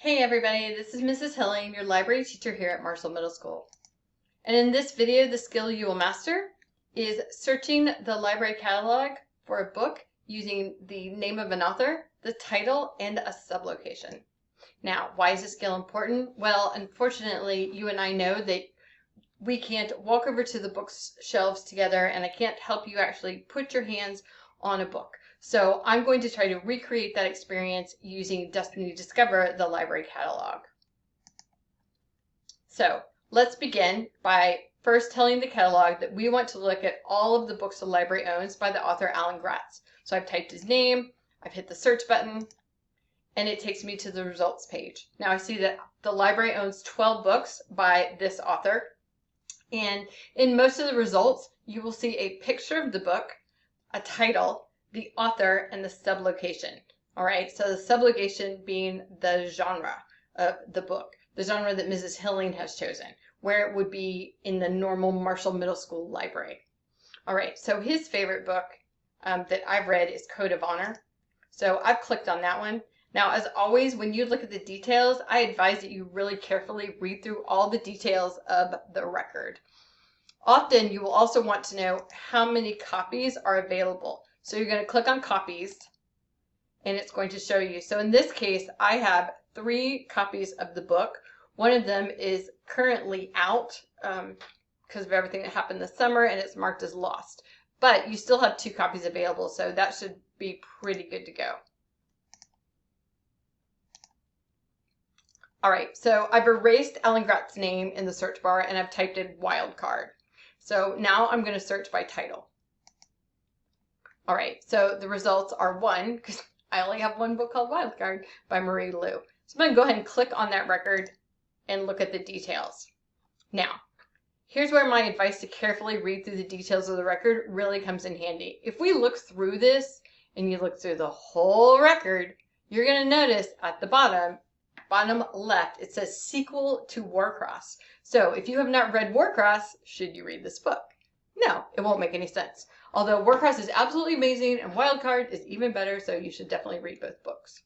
Hey everybody, this is Mrs. Hilling, your library teacher here at Marshall Middle School. And in this video, the skill you will master is searching the library catalog for a book using the name of an author, the title, and a sublocation. Now, why is this skill important? Well, unfortunately, you and I know that we can't walk over to the bookshelves together, and I can't help you actually put your hands on a book. So I'm going to try to recreate that experience using Destiny Discover, the library catalog. So let's begin by first telling the catalog that we want to look at all of the books the library owns by the author Alan Gratz. So I've typed his name, I've hit the search button, and it takes me to the results page. Now I see that the library owns 12 books by this author. And in most of the results, you will see a picture of the book, a title, the author, and the sublocation. All right, so the sublocation being the genre of the book, the genre that Mrs. Hilling has chosen, where it would be in the normal Marshall Middle School library. All right, so his favorite book that I've read is Code of Honor. So I've clicked on that one. Now, as always, when you look at the details, I advise that you really carefully read through all the details of the record. Often, you will also want to know how many copies are available. So you're going to click on copies, and it's going to show you. So in this case, I have 3 copies of the book. One of them is currently out because of everything that happened this summer, and it's marked as lost. But you still have 2 copies available, so that should be pretty good to go. All right, so I've erased Alan Gratz's name in the search bar, and I've typed in wildcard. So now I'm going to search by title. All right, so the results are 1, because I only have 1 book called Wildcard by Marie Lu. So I'm going to go ahead and click on that record and look at the details. Now, here's where my advice to carefully read through the details of the record really comes in handy. If we look through this and you look through the whole record, you're going to notice at the bottom left, it says sequel to Warcross. So if you have not read Warcross, should you read this book? No, it won't make any sense. Although Warcross is absolutely amazing and Wildcard is even better, so you should definitely read both books.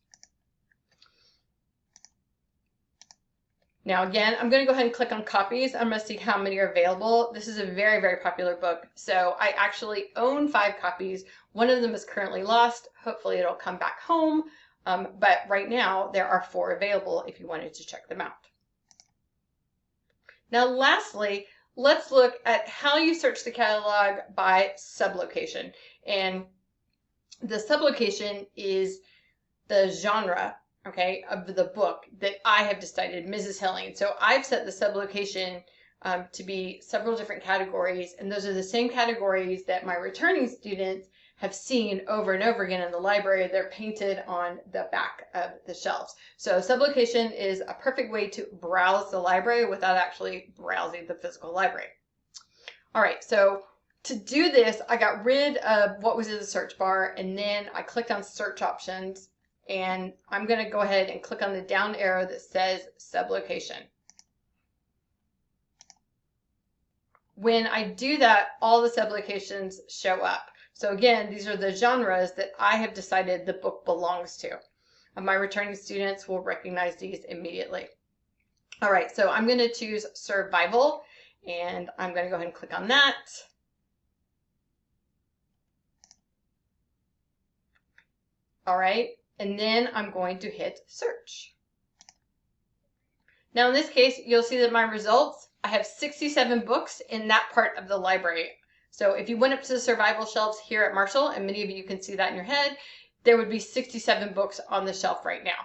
Now again, I'm going to go ahead and click on copies. I'm going to see how many are available. This is a very, very popular book. So I actually own 5 copies. One of them is currently lost. Hopefully it'll come back home. But right now there are 4 available if you wanted to check them out. Now lastly, let's look at how you search the catalog by sublocation. And the sublocation is the genre, okay, of the book that I have decided, Mrs. Hilling. So I've set the sublocation to be several different categories, and those are the same categories that my returning students have seen over and over again in the library. They're painted on the back of the shelves. So sublocation is a perfect way to browse the library without actually browsing the physical library. All right, so to do this, I got rid of what was in the search bar, and then I clicked on search options, and I'm going to go ahead and click on the down arrow that says sublocation. When I do that, all the sublocations show up. So again, these are the genres that I have decided the book belongs to. My returning students will recognize these immediately. All right, so I'm going to choose survival, and I'm going to go ahead and click on that. All right, and then I'm going to hit search. Now in this case, you'll see that my results, I have 67 books in that part of the library. So if you went up to the survival shelves here at Marshall, and many of you can see that in your head, there would be 67 books on the shelf right now.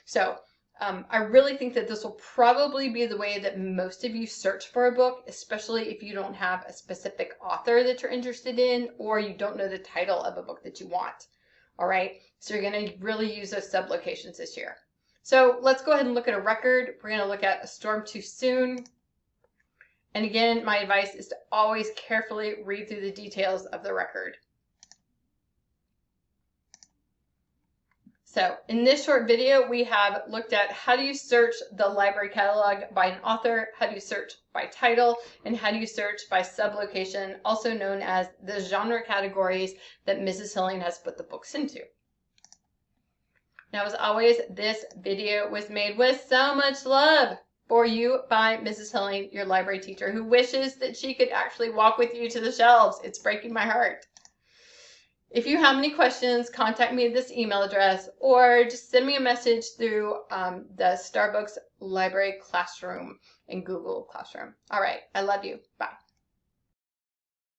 So I really think that this will probably be the way that most of you search for a book, especially if you don't have a specific author that you're interested in, or you don't know the title of a book that you want. All right, so you're going to really use those sublocations this year. So let's go ahead and look at a record. We're going to look at A Storm Too Soon. And again, my advice is to always carefully read through the details of the record. So in this short video, we have looked at how do you search the library catalog by an author, how do you search by title, and how do you search by sublocation, also known as the genre categories that Mrs. Hilling has put the books into. Now, as always, this video was made with so much love for you by Mrs. Hilling, your library teacher, who wishes that she could actually walk with you to the shelves. It's breaking my heart. If you have any questions, contact me at this email address or just send me a message through the Starbucks Library Classroom in Google Classroom. All right, I love you. Bye.